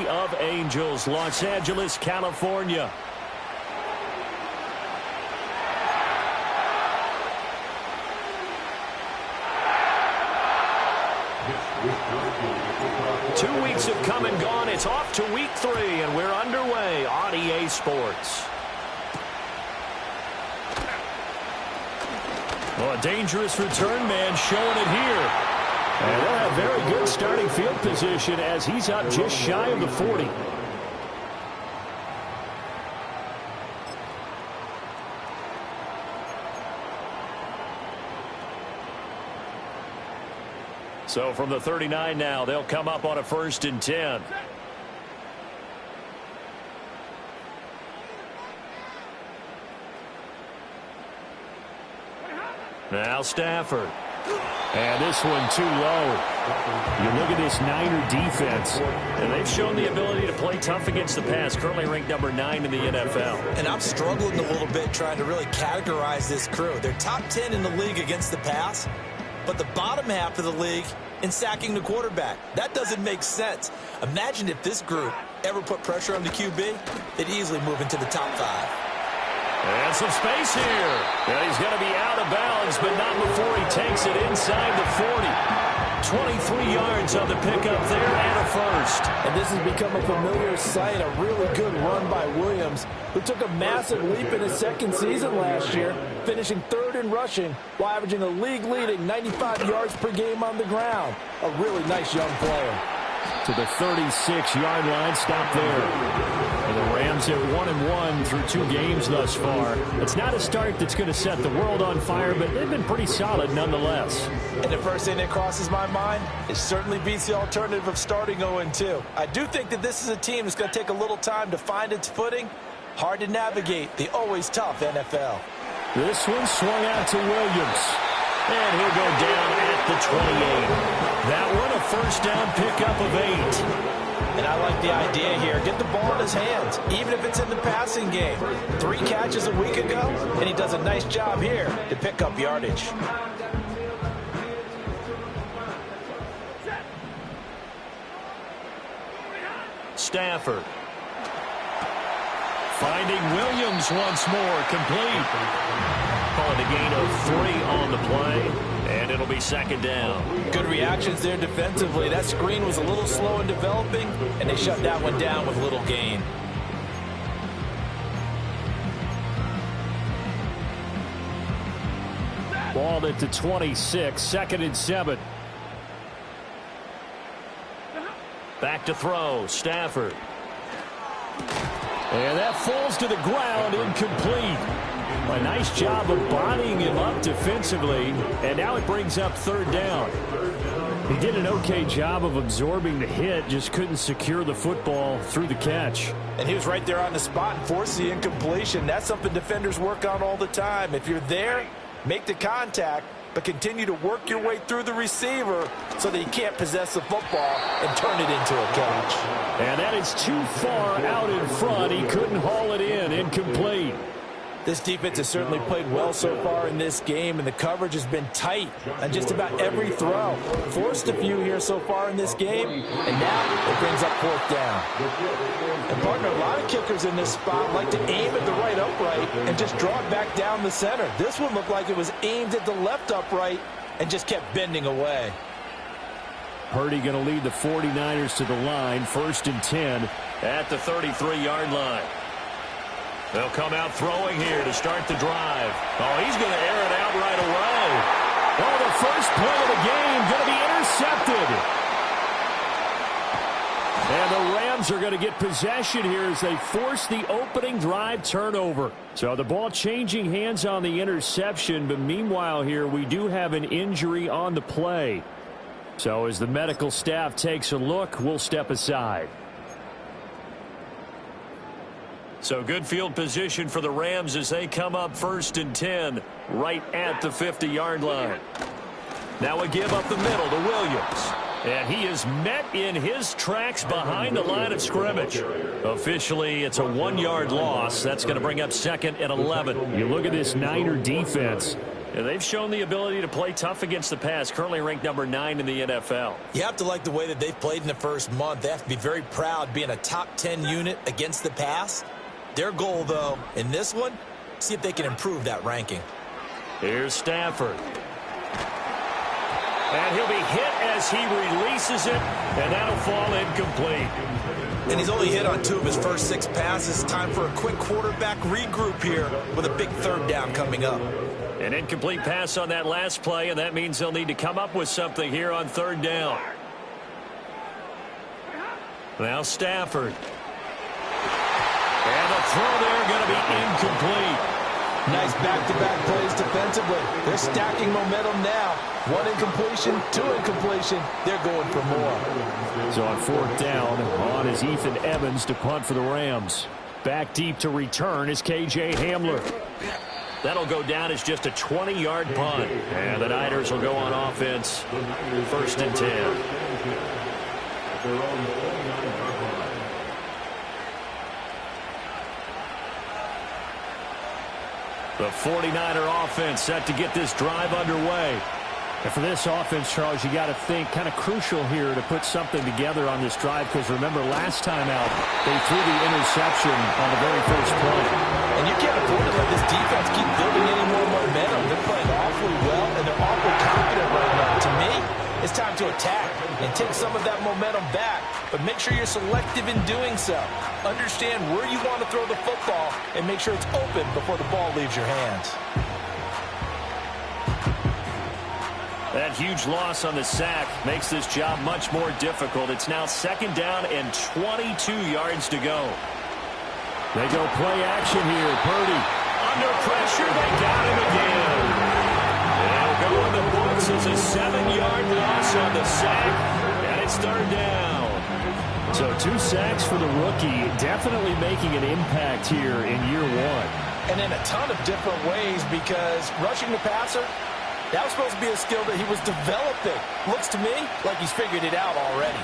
of Angels, Los Angeles, California. Two weeks have come and gone. It's off to week 3, and we're underway on EA Sports. Well, a dangerous return man showing it here. And they'll have very good starting field position as he's up just shy of the 40. So from the 39 now, they'll come up on a 1st and 10. Now Stafford. And this one too low. You look at this Niner defense, and they've shown the ability to play tough against the pass, currently ranked number 9 in the NFL. And I'm struggling a little bit trying to really categorize this crew. They're top 10 in the league against the pass, but the bottom half of the league in sacking the quarterback. That doesn't make sense. Imagine if this group ever put pressure on the QB, they'd easily move into the top 5. And some space here. And he's going to be out of bounds, but not before he takes it inside the 40. 23 yards on the pickup there and a first. And this has become a familiar sight, a really good run by Williams, who took a massive leap in his second season last year, finishing 3rd in rushing while averaging a league-leading 95 yards per game on the ground. A really nice young player. To the 36-yard line, stop there. And the Rams at 1-1 through 2 games thus far. It's not a start that's going to set the world on fire, but they've been pretty solid nonetheless. And the first thing that crosses my mind, it certainly beats the alternative of starting 0-2. I do think that this is a team that's going to take a little time to find its footing. Hard to navigate the always tough NFL. This one swung out to Williams. And he'll go down at the 28. That one a first down pickup of 8. And I like the idea here. Get the ball in his hands, even if it's in the passing game. 3 catches a week ago, and he does a nice job here to pick up yardage. Stafford. Finding Williams once more, complete. Call it a gain of 3 on the play, and it'll be 2nd down. Good reactions there defensively. That screen was a little slow in developing, and they shut that one down with little gain. Ball at the 26, 2nd and 7. Back to throw, Stafford. And that falls to the ground, incomplete. A nice job of bodying him up defensively, and now it brings up 3rd down. He did an okay job of absorbing the hit, just couldn't secure the football through the catch. And he was right there on the spot and forced the incompletion. That's something defenders work on all the time. If you're there, make the contact, but continue to work your way through the receiver so that he can't possess the football and turn it into a catch. And that is too far out in front. He couldn't haul it in. Incomplete. This defense has certainly played well so far in this game, and the coverage has been tight on just about every throw. Forced a few here so far in this game, and now it brings up 4th down. And, partner, a lot of kickers in this spot like to aim at the right upright and just draw it back down the center. This one looked like it was aimed at the left upright and just kept bending away. Purdy going to lead the 49ers to the line, 1st and 10 at the 33-yard line. They'll come out throwing here to start the drive. Oh, he's going to air it out right away. Oh, the first play of the game going to be intercepted. And the Rams are going to get possession here as they force the opening drive turnover. So the ball changing hands on the interception, but meanwhile here we do have an injury on the play. So as the medical staff takes a look, we'll step aside. So good field position for the Rams as they come up 1st and 10 right at the 50-yard line. Now a give up the middle to Williams. And he is met in his tracks behind the line of scrimmage. Officially, it's a 1-yard loss. That's going to bring up 2nd and 11. You look at this Niner defense, And they've shown the ability to play tough against the pass, currently ranked number 9 in the NFL. You have to like the way that they've played in the first month. They have to be very proud being a top 10 unit against the pass. Their goal, though, in this one, see if they can improve that ranking. Here's Stafford. And he'll be hit as he releases it, and that'll fall incomplete. And he's only hit on 2 of his first 6 passes. Time for a quick quarterback regroup here with a big third down coming up. An incomplete pass on that last play, and that means they'll need to come up with something here on third down. Now Stafford. And the throw there going to be incomplete. Nice back-to-back plays defensively. They're stacking momentum now. 1 incompletion, 2 incompletion. They're going for more. So on fourth down, on is Ethan Evans to punt for the Rams. Back deep to return is KJ Hamler. That'll go down as just a 20-yard punt. And the Niners will go on offense. 1st and 10. The 49er offense set to get this drive underway. And for this offense, Charles, you got to think kind of crucial here to put something together on this drive, because remember last time out, they threw the interception on the very first play. And you can't afford to let this defense keep building any more momentum. They're playing awfully well, and they're awfully confident right now. To me, it's time to attack and take some of that momentum back, but make sure you're selective in doing so. Understand where you want to throw the football and make sure it's open before the ball leaves your hands. That huge loss on the sack makes this job much more difficult. It's now 2nd down and 22 yards to go. They go play action here. Purdy under pressure. They got him again. They'll go in the books as a 7-yard loss on the sack, and it's 3rd down. So 2 sacks for the rookie, definitely making an impact here in year 1. And in a ton of different ways, because rushing the passer, that was supposed to be a skill that he was developing. Looks to me like he's figured it out already.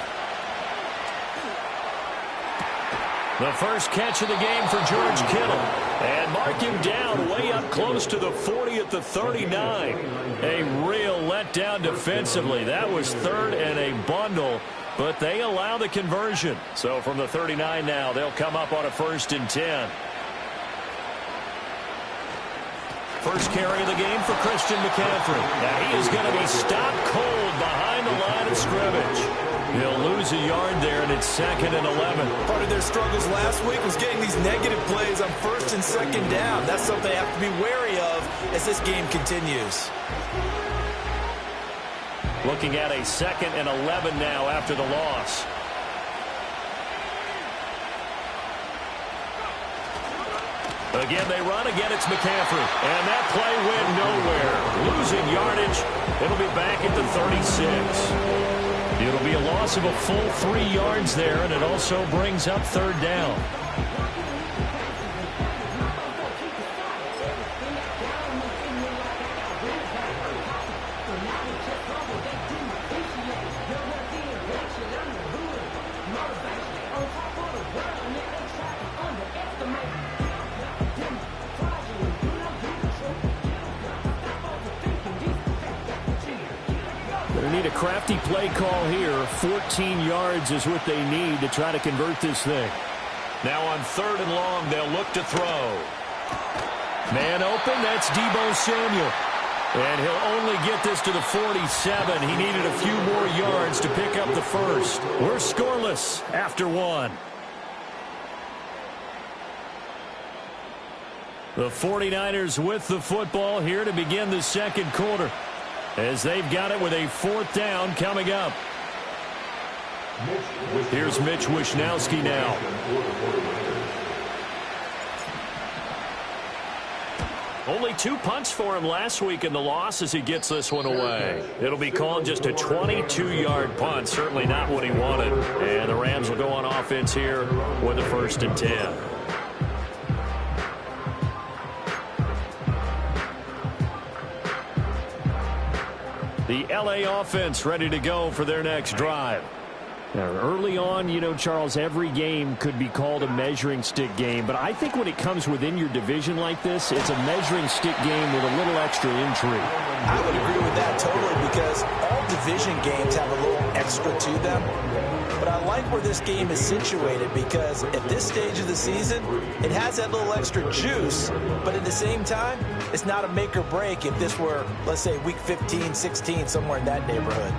The first catch of the game for George Kittle. And mark him down way up close to the 40 at the 39. A real letdown defensively. That was 3rd and a bundle, but they allow the conversion. So from the 39 now, they'll come up on a 1st and 10. First carry of the game for Christian McCaffrey. Now he is going to be stopped cold behind the line of scrimmage. He'll lose a yard there, and it's 2nd and 11. Part of their struggles last week was getting these negative plays on 1st and 2nd down. That's something they have to be wary of as this game continues. Looking at a 2nd and 11 now after the loss. Again, they run. Again, it's McCaffrey. And that play went nowhere. Losing yardage. It'll be back at the 36. It'll be a loss of a full 3 yards there, and it also brings up 3rd down. They need a crafty play call here. 14 yards is what they need to try to convert this thing. Now on 3rd and long, they'll look to throw. Man open, that's Deebo Samuel. And he'll only get this to the 47. He needed a few more yards to pick up the first. We're scoreless after 1. The 49ers with the football here to begin the 2nd quarter, as they've got it with a 4th down coming up. Here's Mitch Wishnowsky now. Only 2 punts for him last week in the loss as he gets this one away. It'll be called just a 22-yard punt. Certainly not what he wanted. And the Rams will go on offense here with a 1st and 10. The LA offense ready to go for their next drive. Now, early on, you know, Charles, every game could be called a measuring stick game. But I think when it comes within your division like this, it's a measuring stick game with a little extra intrigue. I would agree with that totally, because all division games have a little extra to them. But I like where this game is situated, because at this stage of the season, it has that little extra juice. But at the same time, it's not a make or break if this were, let's say, week 15, 16, somewhere in that neighborhood.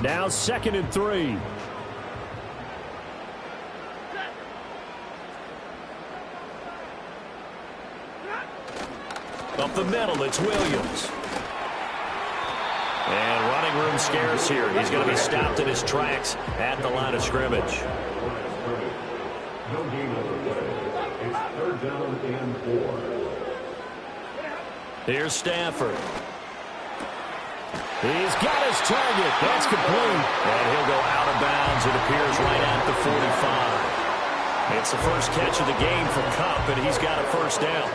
Now 2nd and 3. Up the middle, it's Williams. And running room scarce here. He's going to be stopped in his tracks at the line of scrimmage. No gain on the play. It's 3rd down and 4. Here's Stafford. He's got his target. That's complete. And he'll go out of bounds, it appears, right at the 45. It's the first catch of the game for Kupp, and he's got a first down.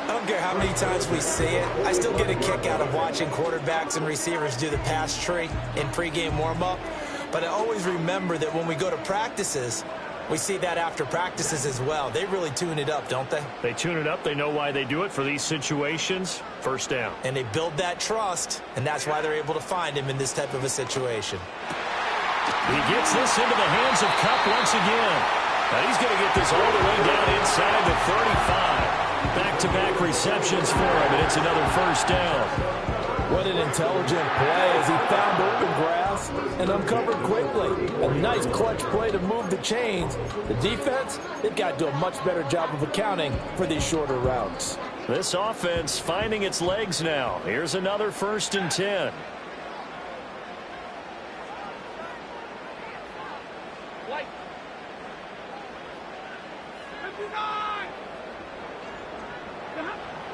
I don't care how many times we see it. I still get a kick out of watching quarterbacks and receivers do the pass tree in pregame warm-up. But I always remember that when we go to practices, we see that after practices as well. They really tune it up, don't they? They tune it up. They know why they do it for these situations. First down. And they build that trust, and that's why they're able to find him in this type of a situation. He gets this into the hands of Kupp once again. Now he's going to get this all the way down inside the 35. Back-to-back receptions for him, and it's another first down. What an intelligent play as he found open grass and uncovered quickly. A nice clutch play to move the chains. The defense, they've got to do a much better job of accounting for these shorter routes. This offense finding its legs now. Here's another 1st and 10.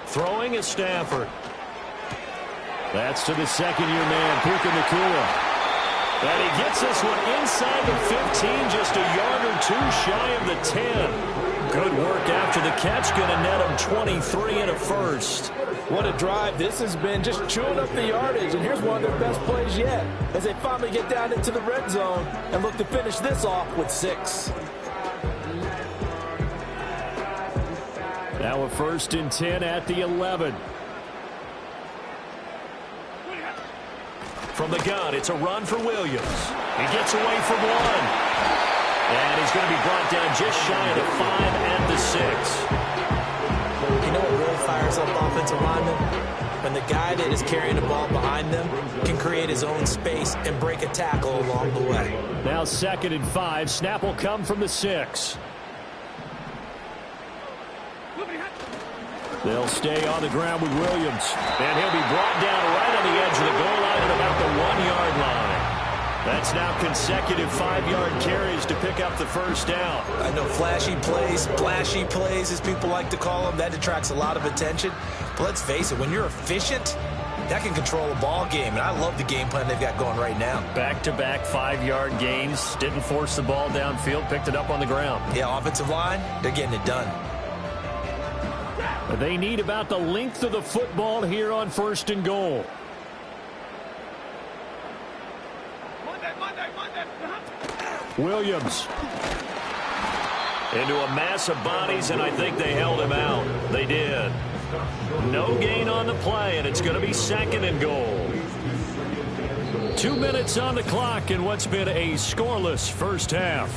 Throwing is Stafford. That's to the second-year man, Puka Nacua. And he gets this one inside the 15, just a yard or two shy of the 10. Good work after the catch, going to net him 23 and a first. What a drive this has been, just chewing up the yardage. And here's one of their best plays yet, as they finally get down into the red zone and look to finish this off with 6. Now a 1st and 10 at the 11. From the gun, it's a run for Williams. He gets away from one. And he's going to be brought down just shy of the 5 and the 6. You know what really fires up offensive linemen? When the guy that is carrying the ball behind them can create his own space and break a tackle along the way. Now 2nd and 5. Snap will come from the 6. They'll stay on the ground with Williams. And he'll be brought down right on the edge of the goal line at about the 1-yard line. That's now consecutive 5-yard carries to pick up the first down. I know flashy plays, as people like to call them, that attracts a lot of attention. But let's face it, when you're efficient, that can control a ball game. And I love the game plan they've got going right now. Back-to-back 5-yard gains. Didn't force the ball downfield, picked it up on the ground. Yeah, offensive line, they're getting it done. They need about the length of the football here on 1st and goal. Williams. Into a mass of bodies, and I think they held him out. They did. No gain on the play, and it's going to be 2nd and goal. 2 minutes on the clock in what's been a scoreless first half.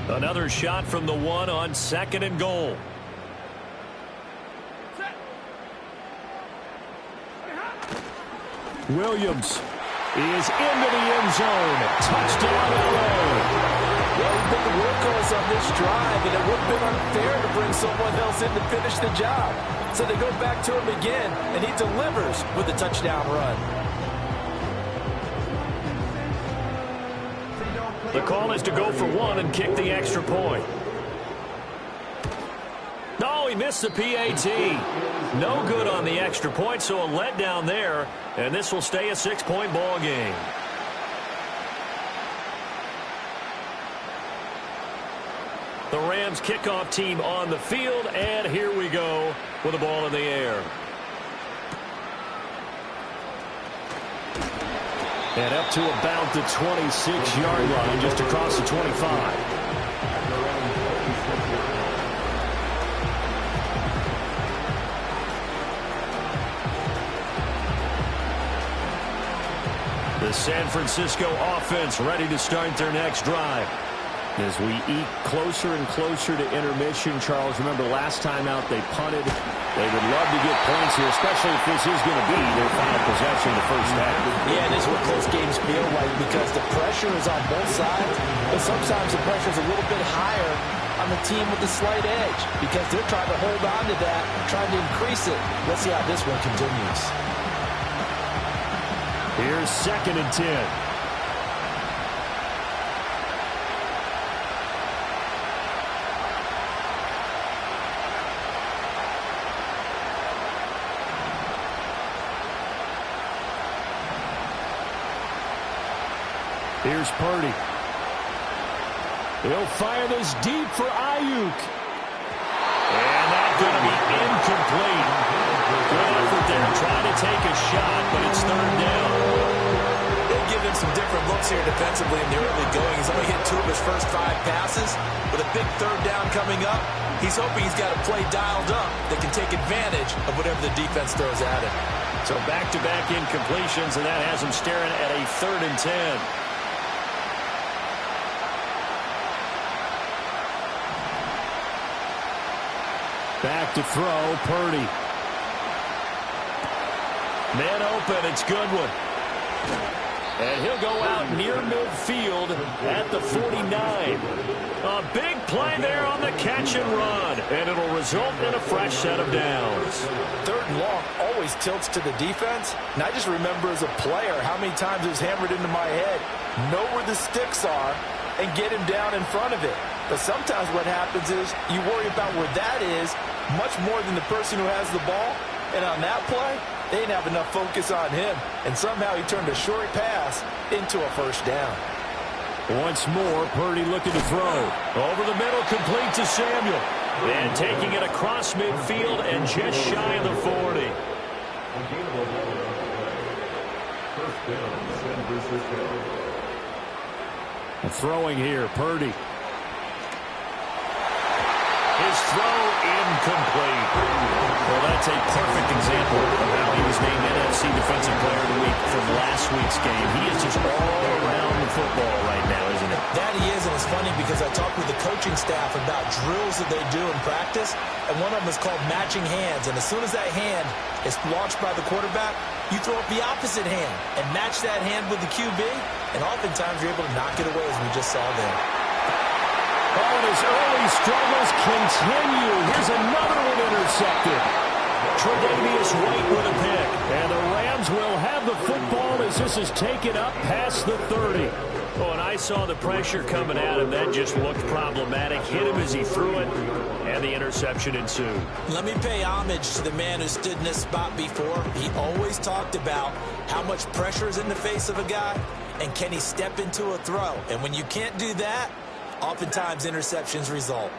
Another shot from the 1 on 2nd and goal. Williams is into the end zone. Touchdown, LA. Well, he's been the workhorse on this drive, and it would have been unfair to bring someone else in to finish the job. So they go back to him again, and he delivers with a touchdown run. The call is to go for 1 and kick the extra point. No, he missed the PAT. No good on the extra point, so a letdown there, and this will stay a 6-point ball game. The Rams kickoff team on the field, and here we go with the ball in the air. And up to about the 26-yard line, just across the 25. The San Francisco offense ready to start their next drive. As we eke closer and closer to intermission, Charles, remember last time out they punted. They would love to get points here, especially if this is going to be their final possession in the first half. Yeah, this is what close games feel like because the pressure is on both sides, but sometimes the pressure is a little bit higher on the team with the slight edge because they're trying to hold on to that, trying to increase it. Let's see how this one continues. Here's 2nd and 10. Here's Purdy. He'll fire this deep for Ayuk. And that's going to be incomplete. Good effort there, trying to take a shot, but it's 3rd down. They'll give him some different looks here defensively in the early going. He's only hit 2 of his first 5 passes. With a big 3rd down coming up, he's hoping he's got a play dialed up that can take advantage of whatever the defense throws at him. So back-to-back incompletions, and that has him staring at a 3rd and 10. Back to throw, Purdy. Man open, it's Goodwin. And he'll go out near midfield at the 49. A big play there on the catch and run. And it'll result in a fresh set of downs. 3rd and long always tilts to the defense. And I just remember as a player how many times it was hammered into my head. Know where the sticks are and get him down in front of it. But sometimes what happens is you worry about where that is much more than the person who has the ball. And on that play, they didn't have enough focus on him. And somehow he turned a short pass into a 1st down. Once more, Purdy looking to throw. Over the middle, complete to Samuel. And taking it across midfield and just shy of the 40. Throwing here, Purdy. His throw incomplete. Well, that's a perfect example of how he was named NFC Defensive Player of the Week from last week's game. He is just all around the football right now, isn't it? That he is, and it's funny because I talked with the coaching staff about drills that they do in practice, and one of them is called matching hands. And as soon as that hand is launched by the quarterback, you throw up the opposite hand and match that hand with the QB, and oftentimes you're able to knock it away, as we just saw there. Oh, and his early struggles continue. Here's another one intercepted. Tre'Davious White with a pick. And the Rams will have the football as this is taken up past the 30. Oh, and I saw the pressure coming at him. That just looked problematic. Hit him as he threw it, and the interception ensued. Let me pay homage to the man who stood in this spot before. He always talked about how much pressure is in the face of a guy, and can he step into a throw. And when you can't do that, oftentimes interceptions result.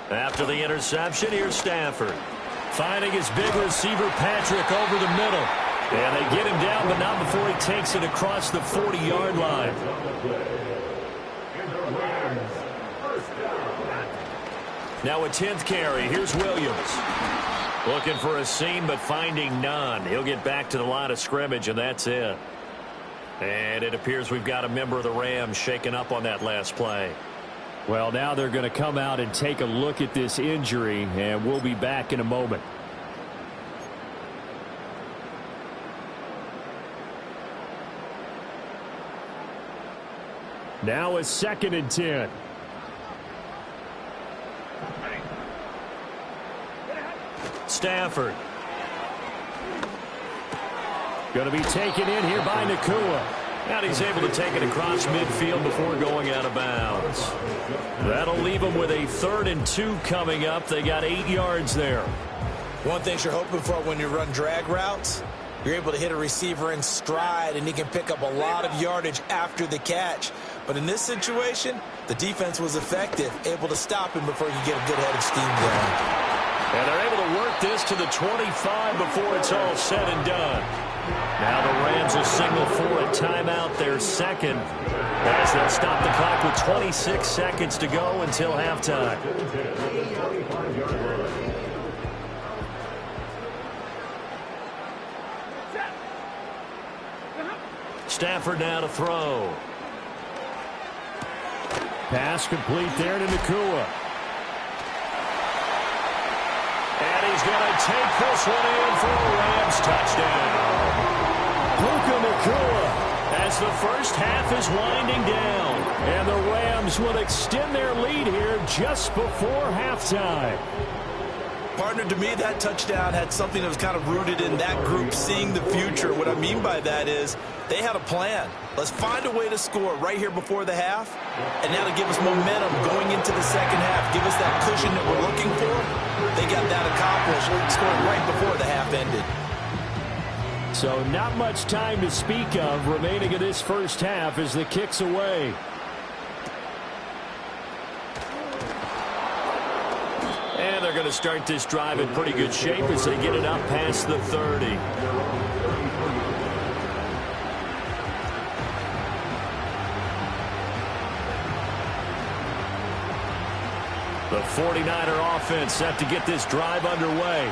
After the interception, here's Stafford. Finding his big receiver, Patrick, over the middle. And they get him down, but not before he takes it across the 40-yard line. Now a 10th carry. Here's Williams. Looking for a seam, but finding none. He'll get back to the line of scrimmage, and that's it. And it appears we've got a member of the Rams shaken up on that last play. Well, now they're going to come out and take a look at this injury, and we'll be back in a moment. Now a 2nd and 10. Stafford. Going to be taken in here by Nacua. And he's able to take it across midfield before going out of bounds. That'll leave him with a 3rd and 2 coming up. They got 8 yards there. One thing you're hoping for when you run drag routes, you're able to hit a receiver in stride, and he can pick up a lot of yardage after the catch. But in this situation, the defense was effective, able to stop him before he could get a good head of steam going. And they're able to work this to the 25 before it's all said and done. Now the Rams will signal for a timeout, their second, as they'll stop the clock with 26 seconds to go until halftime. Stafford now to throw. Pass complete there to Nacua. And he's going to take this one in for a Rams touchdown. Puka Nacua. As the first half is winding down. And the Rams will extend their lead here just before halftime. Partner, to me, that touchdown had something that was kind of rooted in that group seeing the future. What I mean by that is they had a plan. Let's find a way to score right here before the half. And now to give us momentum going into the second half, give us that cushion that we're looking for. They got that accomplished, scoring right before the half ended. So not much time to speak of remaining in this first half as the kick's away. And they're going to start this drive in pretty good shape as they get it up past the 30. The 49er offense set to get this drive underway.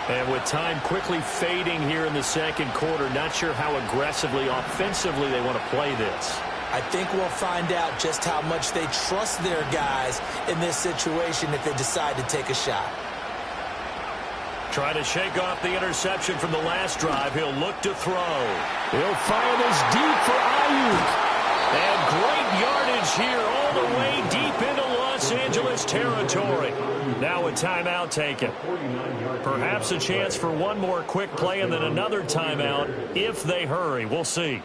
And with time quickly fading here in the second quarter, not sure how aggressively, offensively they want to play this. I think we'll find out just how much they trust their guys in this situation if they decide to take a shot. Trying to shake off the interception from the last drive. He'll look to throw. He'll fire this deep for Ayuk. And great yardage here all the way deep into Los Angeles territory. Now a timeout taken. Perhaps a chance for one more quick play and then another timeout if they hurry. We'll see.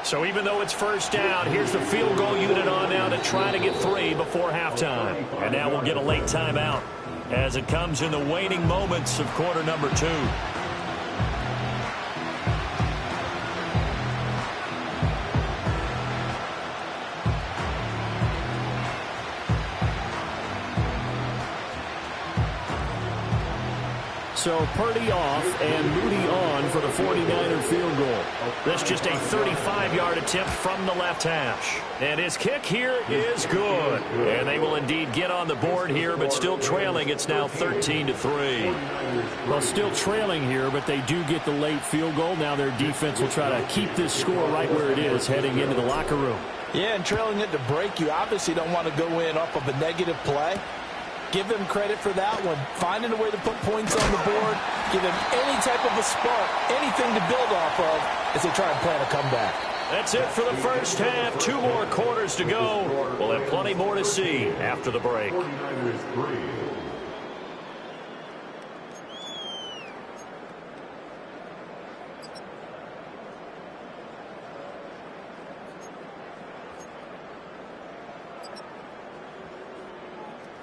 So even though it's first down, here's the field goal unit on now to try to get 3 before halftime. And now we'll get a late timeout as it comes in the waning moments of quarter number 2. So Purdy off and Moody on for the 49er field goal. That's just a 35-yard attempt from the left hash. And his kick here is good. And they will indeed get on the board here, but still trailing. It's now 13-3. Well, still trailing here, but they do get the late field goal. Now their defense will try to keep this score right where it is heading into the locker room. Yeah, and trailing it to break, you obviously don't want to go in off of a negative play. Give them credit for that one. Finding a way to put points on the board. Give them any type of a spark, anything to build off of as they try and plan a comeback. That's it for the first half. 2 more quarters to go. We'll have plenty more to see after the break.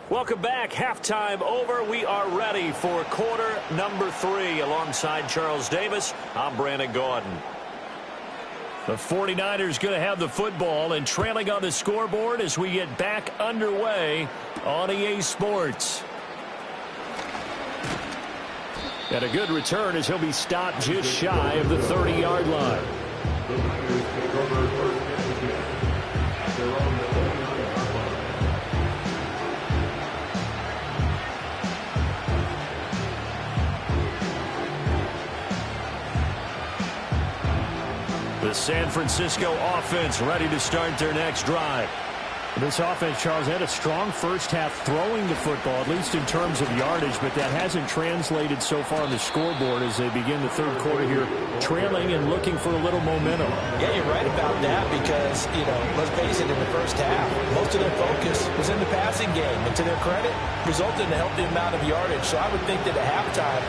Welcome back. Halftime over. We are ready for quarter number 3. Alongside Charles Davis, I'm Brandon Gaudin. The 49ers going to have the football and trailing on the scoreboard as we get back underway on EA Sports. And a good return as he'll be stopped just shy of the 30-yard line. The San Francisco offense ready to start their next drive. This offense, Charles, had a strong first half throwing the football, at least in terms of yardage, but that hasn't translated so far on the scoreboard as they begin the third quarter here, trailing and looking for a little momentum. Yeah, you're right about that because, let's face it, in the first half, most of their focus was in the passing game, and to their credit, resulted in a healthy amount of yardage. So I would think that at halftime,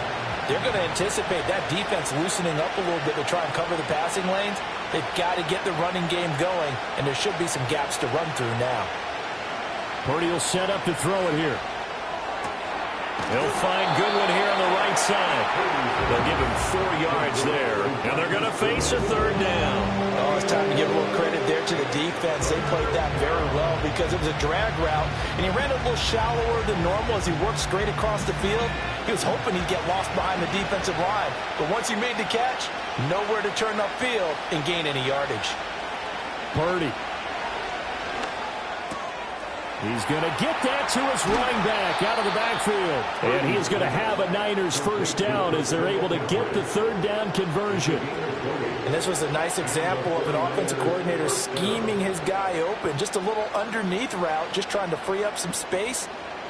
They're going to anticipate that defense loosening up a little bit to try and cover the passing lanes. They've got to get the running game going, and there should be some gaps to run through now. Purdy will set up to throw it here. He'll find Goodwin here on the right side. They'll give him 4 yards there, and they're going to face a third down. Oh, it's time to give a little credit there to the defense. They played that very well because it was a drag route, and he ran a little shallower than normal as he worked straight across the field. He was hoping he'd get lost behind the defensive line, but once he made the catch, nowhere to turn upfield and gain any yardage. Purdy. He's going to get that to his running back out of the backfield. And he is going to have a Niners first down as they're able to get the third down conversion. And this was a nice example of an offensive coordinator scheming his guy open. Just a little underneath route, just trying to free up some space.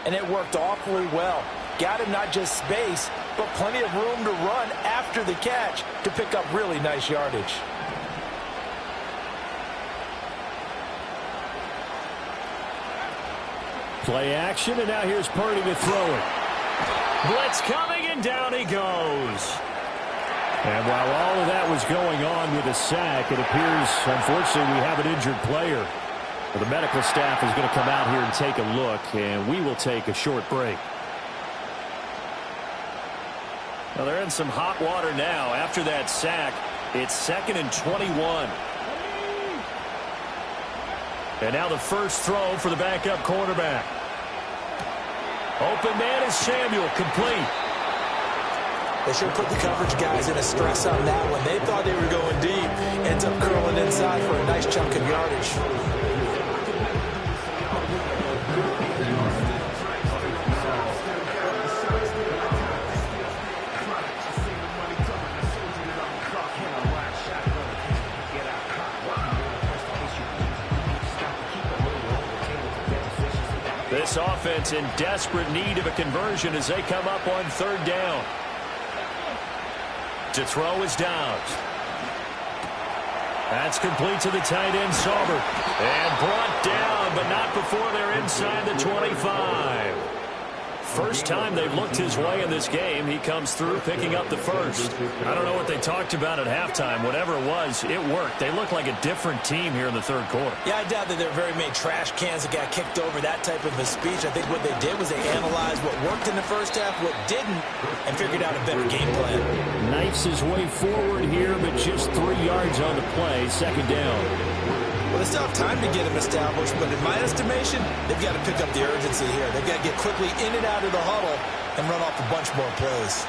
And it worked awfully well. Got him not just space, but plenty of room to run after the catch to pick up really nice yardage. Play action, and now here's Purdy to throw it. Blitz coming, and down he goes. And while all of that was going on with a sack, it appears, unfortunately, we have an injured player. Well, the medical staff is going to come out here and take a look, and we will take a short break. Well, they're in some hot water now. After that sack, it's 2nd and 21. And now the first throw for the backup quarterback. Open man is Samuel, complete. They sure put the coverage guys in a stress on that one. They thought they were going deep. Ends up curling inside for a nice chunk of yardage. This offense in desperate need of a conversion as they come up on third down. To throw is Downs. That's complete to the tight end, Sauber. And brought down, but not before they're inside the 25. First time they've looked his way in this game. He comes through picking up the first. I don't know what they talked about at halftime. Whatever it was, it worked. They look like a different team here in the third quarter. Yeah, I doubt that there are very many trash cans that got kicked over, that type of a speech. I think what they did was they analyzed what worked in the first half, what didn't, and figured out a better game plan. Knifes his way forward here, but just 3 yards on the play. Second down. Well, they still have time to get him established, but in my estimation, they've got to pick up the urgency here. They've got to get quickly in and out of the huddle and run off a bunch more plays.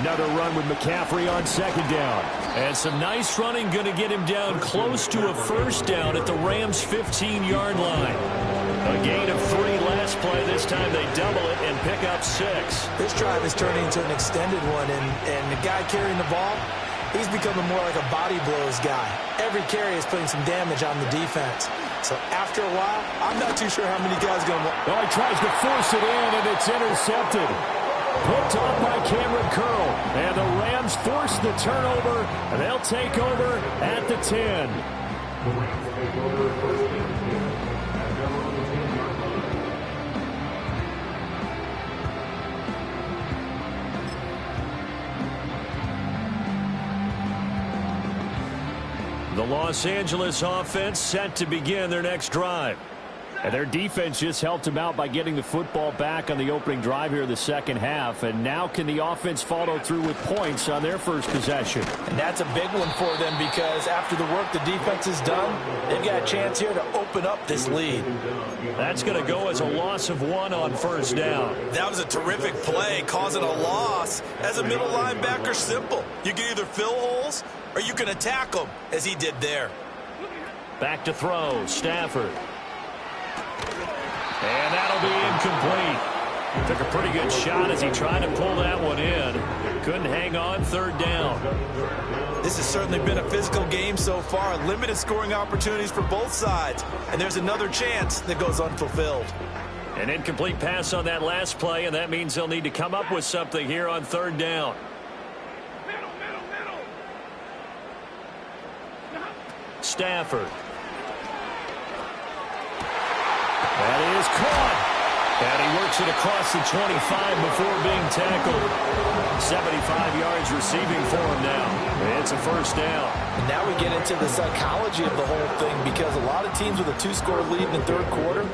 Another run with McCaffrey on second down. And some nice running going to get him down close to a first down at the Rams' 15-yard line. A gain of 3 last play. This time they double it and pick up 6. This drive is turning into an extended one, and the guy carrying the ball, he's becoming more like a body blows guy. Every carry is putting some damage on the defense. So after a while, I'm not too sure how many guys are going to... Well, he tries to force it in, and it's intercepted. Picked off by Cameron Curl. And the Rams force the turnover, and they'll take over at the 10. The Los Angeles offense set to begin their next drive. And their defense just helped them out by getting the football back on the opening drive here in the second half. And now can the offense follow through with points on their first possession? And that's a big one for them because after the work the defense has done, they've got a chance here to open up this lead. That's going to go as a loss of 1 on first down. That was a terrific play, causing a loss. As a middle linebacker, simple. You can either fill holes or you can attack them, as he did there. Back to throw, Stafford. And that'll be incomplete. Took a pretty good shot as he tried to pull that one in. Couldn't hang on, third down. This has certainly been a physical game so far. Limited scoring opportunities for both sides. And there's another chance that goes unfulfilled. An incomplete pass on that last play, and that means they'll need to come up with something here on third down. Stafford. That is caught. And he works it across the 25 before being tackled. 75 yards receiving for him now. It's a first down. And now we get into the psychology of the whole thing, because a lot of teams with a 2-score lead in the third quarter,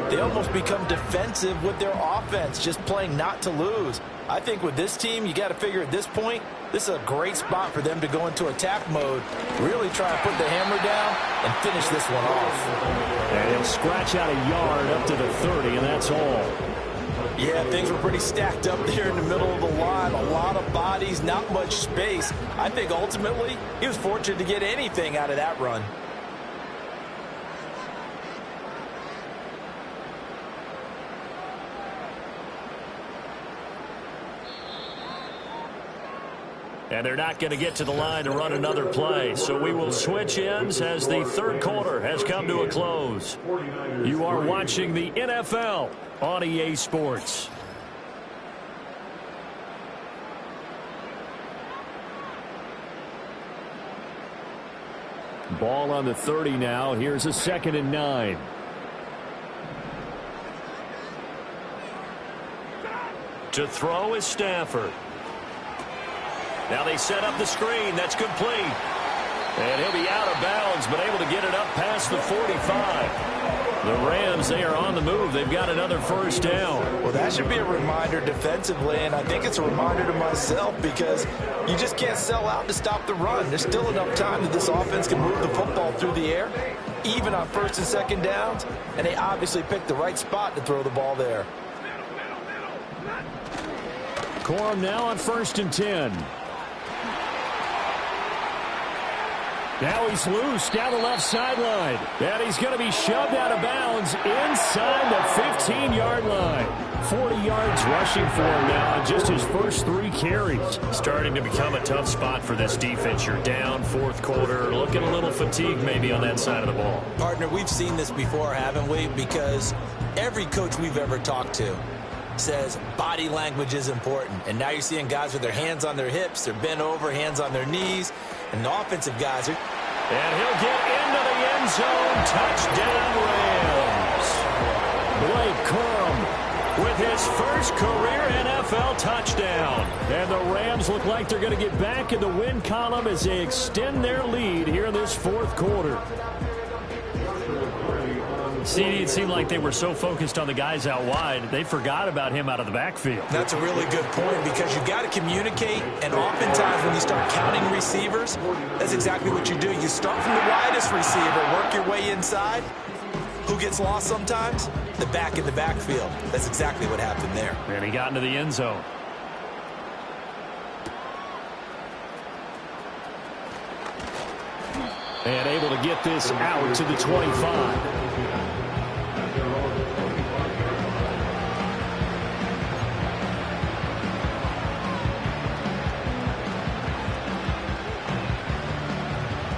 they almost become defensive with their offense, just playing not to lose. I think with this team, you got to figure at this point, this is a great spot for them to go into attack mode, really try to put the hammer down and finish this one off. And he'll scratch out a yard up to the 30, and that's all. Yeah, things were pretty stacked up there in the middle of the line. A lot of bodies, not much space. I think ultimately he was fortunate to get anything out of that run. And they're not going to get to the line to run another play. So we will switch ends as the third quarter has come to a close. You are watching the NFL on EA Sports. Ball on the 30 now. Here's a 2nd and 9. To throw is Stafford. Now they set up the screen. That's complete. And he'll be out of bounds, but able to get it up past the 45. The Rams, they are on the move. They've got another first down. Well, that should be a reminder defensively, and I think it's a reminder to myself, because you just can't sell out to stop the run. There's still enough time that this offense can move the football through the air, even on 1st and 2nd downs, and they obviously picked the right spot to throw the ball there. Corum now on 1st and 10. Now he's loose down the left sideline. And he's going to be shoved out of bounds inside the 15-yard line. 40 yards rushing for him now on just his first 3 carries. Starting to become a tough spot for this defense. You're down 4th quarter. Looking a little fatigued maybe on that side of the ball. Partner, we've seen this before, haven't we? Because every coach we've ever talked to says body language is important. And now you're seeing guys with their hands on their hips, they're bent over, hands on their knees, and the offensive guys are... And he'll get into the end zone. Touchdown, Rams. Blake Corum with his first career NFL touchdown. And the Rams look like they're going to get back in the win column as they extend their lead here in this 4th quarter. See, it seemed like they were so focused on the guys out wide, they forgot about him out of the backfield. That's a really good point, because you've got to communicate, and oftentimes when you start counting receivers, that's exactly what you do. You start from the widest receiver, work your way inside. Who gets lost sometimes? The back in the backfield. That's exactly what happened there. And he got into the end zone. And able to get this out to the 25.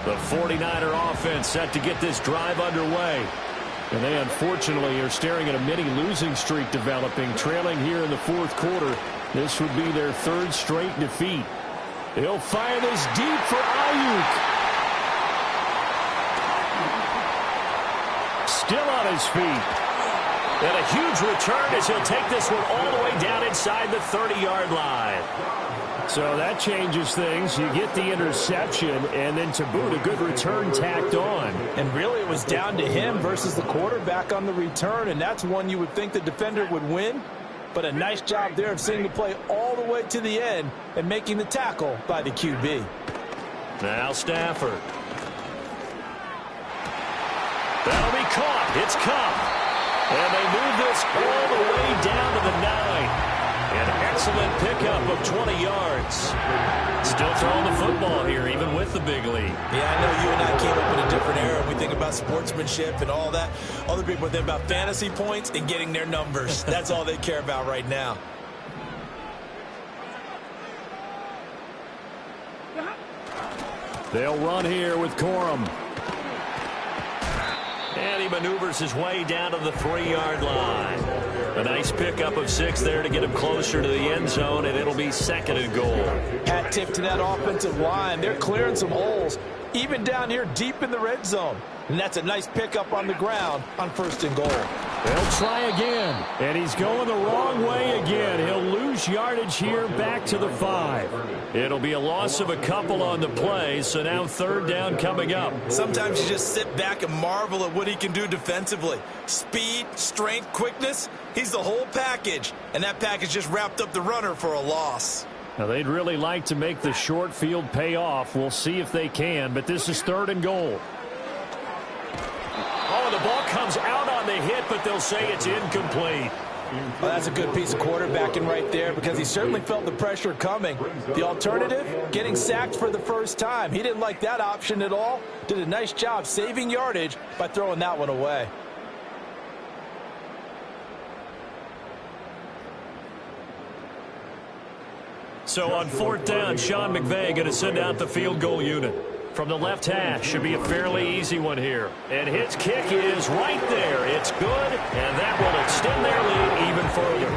The 49er offense set to get this drive underway. And they unfortunately are staring at a mini losing streak developing, trailing here in the 4th quarter. This would be their 3rd straight defeat. He'll fire this deep for Ayuk. Still on his feet. And a huge return as he'll take this one all the way down inside the 30-yard line. So that changes things. You get the interception, and then to boot, a good return tacked on. And really it was down to him versus the quarterback on the return, and that's one you would think the defender would win. But a nice job there of seeing the play all the way to the end and making the tackle by the QB. Now Stafford. That'll be caught. It's Kupp. And they move this all the way down to the 9. An excellent pickup of 20 yards. Still throwing the football here, even with the big lead. Yeah, I know you and I came up in a different era. We think about sportsmanship and all that. Other people think about fantasy points and getting their numbers. That's all they care about right now. They'll run here with Corum. And he maneuvers his way down to the 3-yard line. A nice pickup of 6 there to get him closer to the end zone, and it'll be 2nd and goal. Hat tip to that offensive line. They're clearing some holes. even down here deep in the red zone. And that's a nice pickup on the ground on 1st and goal. They'll try again, and he's going the wrong way again. He'll lose yardage here back to the 5. It'll be a loss of a couple on the play, so now 3rd down coming up. Sometimes you just sit back and marvel at what he can do defensively. Speed, strength, quickness, he's the whole package. And that package just wrapped up the runner for a loss. Now, they'd really like to make the short field pay off. We'll see if they can, but this is 3rd and goal. Oh, the ball comes out on the hit, but they'll say it's incomplete. Well, that's a good piece of quarterbacking right there because he certainly felt the pressure coming. The alternative, getting sacked for the first time. He didn't like that option at all. Did a nice job saving yardage by throwing that one away. So on 4th down, Sean McVay going to send out the field goal unit. From the left hash, should be a fairly easy one here. And his kick is right there. It's good, and that will extend their lead even further.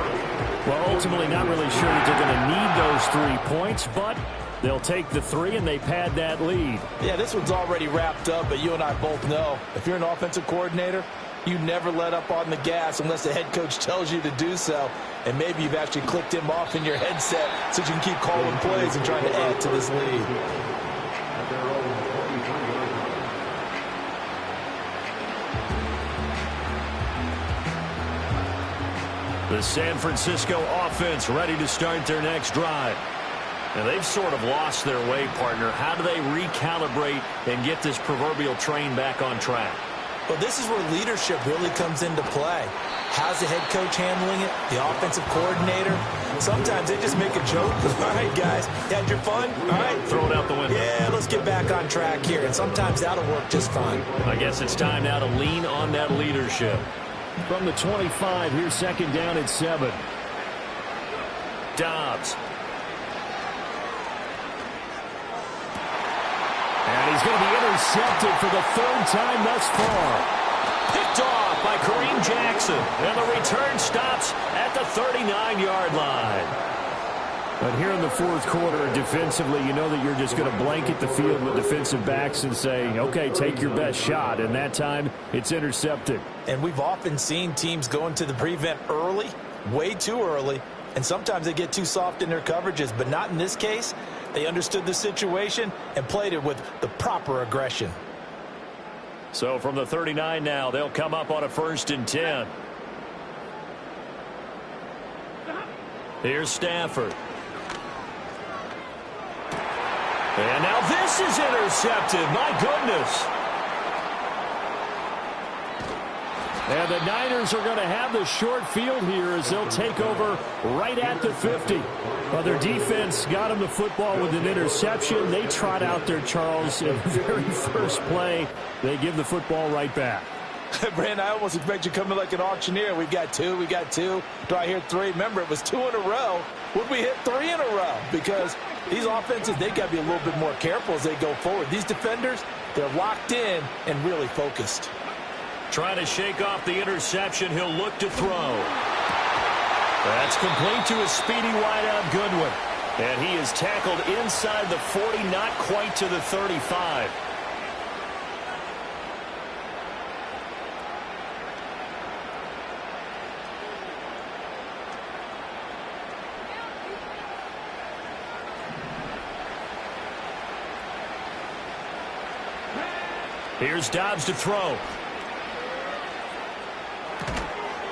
Well, ultimately not really sure that they're going to need those 3 points, but they'll take the 3 and they pad that lead. Yeah, this one's already wrapped up, but you and I both know if you're an offensive coordinator, you never let up on the gas unless the head coach tells you to do so. And maybe you've actually clicked him off in your headset so you can keep calling plays and trying to add to this lead. The San Francisco offense ready to start their next drive. And they've sort of lost their way, partner. How do they recalibrate and get this proverbial train back on track? Well, this is where leadership really comes into play. How's the head coach handling it? The offensive coordinator? Sometimes they just make a joke. All right, guys, you had your fun? All right. Throw it out the window. Yeah, let's get back on track here. And sometimes that'll work just fine. I guess it's time now to lean on that leadership. From the 25, here's 2nd down at 7. Dobbs. And he's going to be intercepted for the 3rd time thus far. Picked off by Kareem Jackson. And the return stops at the 39-yard line. But here in the 4th quarter, defensively, you know that you're just going to blanket the field with defensive backs and say, okay, take your best shot. And that time, it's intercepted. And we've often seen teams go into the prevent early, way too early, and sometimes they get too soft in their coverages, but not in this case. They understood the situation and played it with the proper aggression. So from the 39 now, they'll come up on a 1st and 10. Here's Stafford. And now this is intercepted. My goodness. And the Niners are going to have the short field here as they'll take over right at the 50. Well, their defense got them the football with an interception. They trot out there, Charles, in the very first play. They give the football right back. Brandon, I almost expect you coming like an auctioneer. We've got 2, we got 2. Do I hear 3? Remember, it was 2 in a row. Would we hit 3 in a row? Because these offenses, they got to be a little bit more careful as they go forward. These defenders, they're locked in and really focused. Trying to shake off the interception. He'll look to throw. That's complete to a speedy wideout Goodwin. And he is tackled inside the 40, not quite to the 35. Here's Dobbs to throw.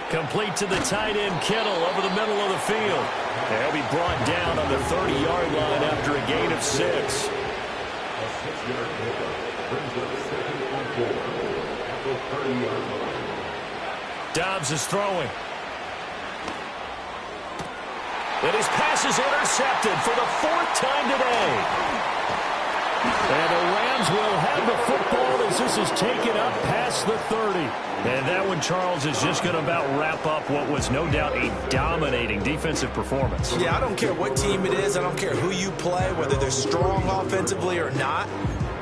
Complete to the tight end, Kittle, over the middle of the field. And he'll be brought down on the 30-yard line after a gain of 6. A 6-yard pickup brings up 2nd and 4 at the 30-yard line. Dobbs is throwing. And his pass is intercepted for the 4th time today. And the Rams will have the football as this is taken up past the 30. And that one, Charles, is just going to about wrap up what was no doubt a dominating defensive performance. Yeah, I don't care what team it is. I don't care who you play, whether they're strong offensively or not.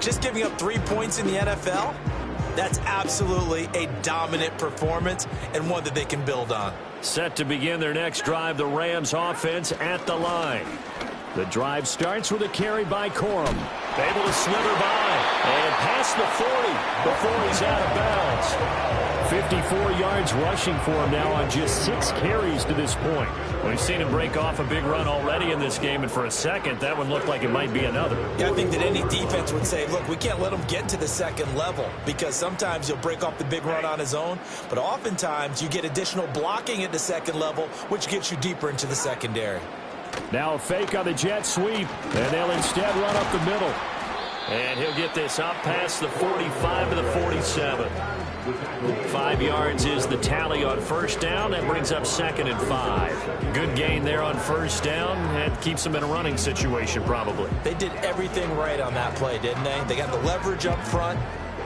Just giving up 3 points in the NFL, that's absolutely a dominant performance and one that they can build on. Set to begin their next drive, the Rams offense at the line. The drive starts with a carry by Corum. Able to slither by and past the 40 before he's out of bounds. 54 yards rushing for him now on just 6 carries to this point. We've seen him break off a big run already in this game, and for a second, that one looked like it might be another. Yeah, I think that any defense would say, look, we can't let him get to the second level because sometimes he'll break off the big run on his own, but oftentimes you get additional blocking at the second level, which gets you deeper into the secondary. Now a fake on the jet sweep, and they'll instead run up the middle. And he'll get this up past the 45 to the 47. 5 yards is the tally on first down. That brings up 2nd and 5. Good gain there on first down. That keeps them in a running situation probably. They did everything right on that play, didn't they? They got the leverage up front,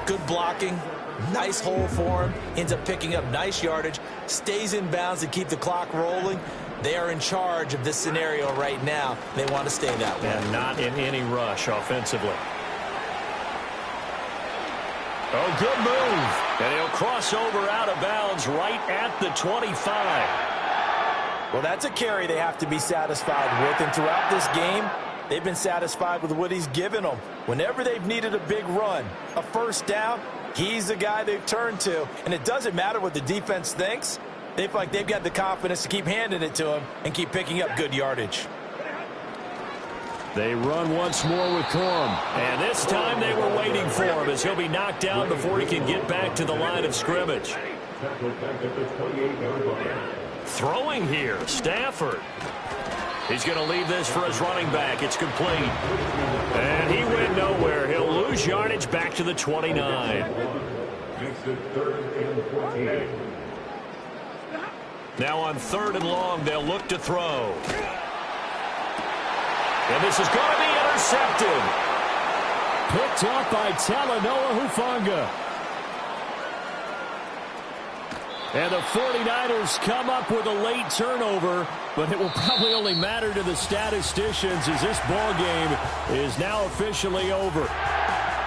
good blocking, nice hole for him, ends up picking up nice yardage, stays in bounds to keep the clock rolling. They are in charge of this scenario right now. They want to stay that way. And not in any rush offensively. Oh, good move. And he'll cross over out of bounds right at the 25. Well, that's a carry they have to be satisfied with. And throughout this game, they've been satisfied with what he's given them. Whenever they've needed a big run, a first down, he's the guy they've turned to. And it doesn't matter what the defense thinks. They feel like they've got the confidence to keep handing it to him and keep picking up good yardage. They run once more with Corum. And this time they were waiting for him as he'll be knocked down before he can get back to the line of scrimmage. Throwing here, Stafford. He's going to leave this for his running back. It's complete. And he went nowhere. He'll lose yardage back to the 29. Now on 3rd and long, they'll look to throw. And this is going to be intercepted. Picked up by Talanoa Hufanga. And the 49ers come up with a late turnover, but it will probably only matter to the statisticians as this ball game is now officially over.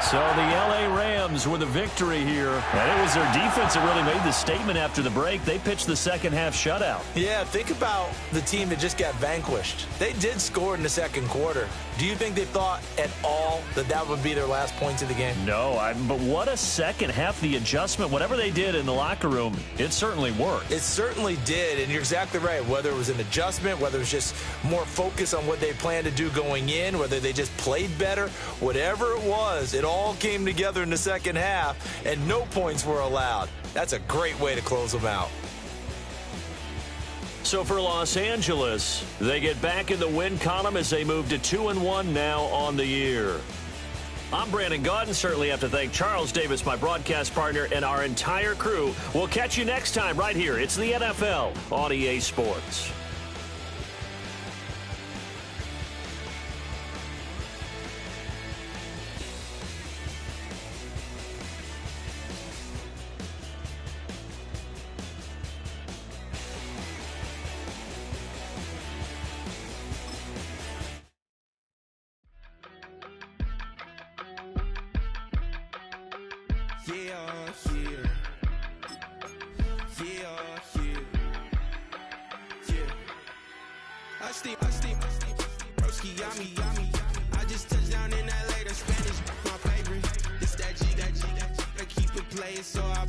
So the L.A. Rams with a victory here. And it was their defense that really made the statement after the break. They pitched the second half shutout. Yeah, think about the team that just got vanquished. They did score in the second quarter. Do you think they thought at all that that would be their last points of the game? No, but what a second half. The adjustment, whatever they did in the locker room, it certainly worked. It certainly did, and you're exactly right. Whether it was an adjustment, whether it was just more focus on what they planned to do going in, whether they just played better, whatever it was, it all came together in the second half, and no points were allowed. That's a great way to close them out. So for Los Angeles, they get back in the win column as they move to 2-1 now on the year. I'm Brandon Gaudin. Certainly have to thank Charles Davis, my broadcast partner, and our entire crew. We'll catch you next time right here. It's the NFL on EA Sports. I just touched down in LA, the Spanish, my favorite. It's that G, I keep it playing, so I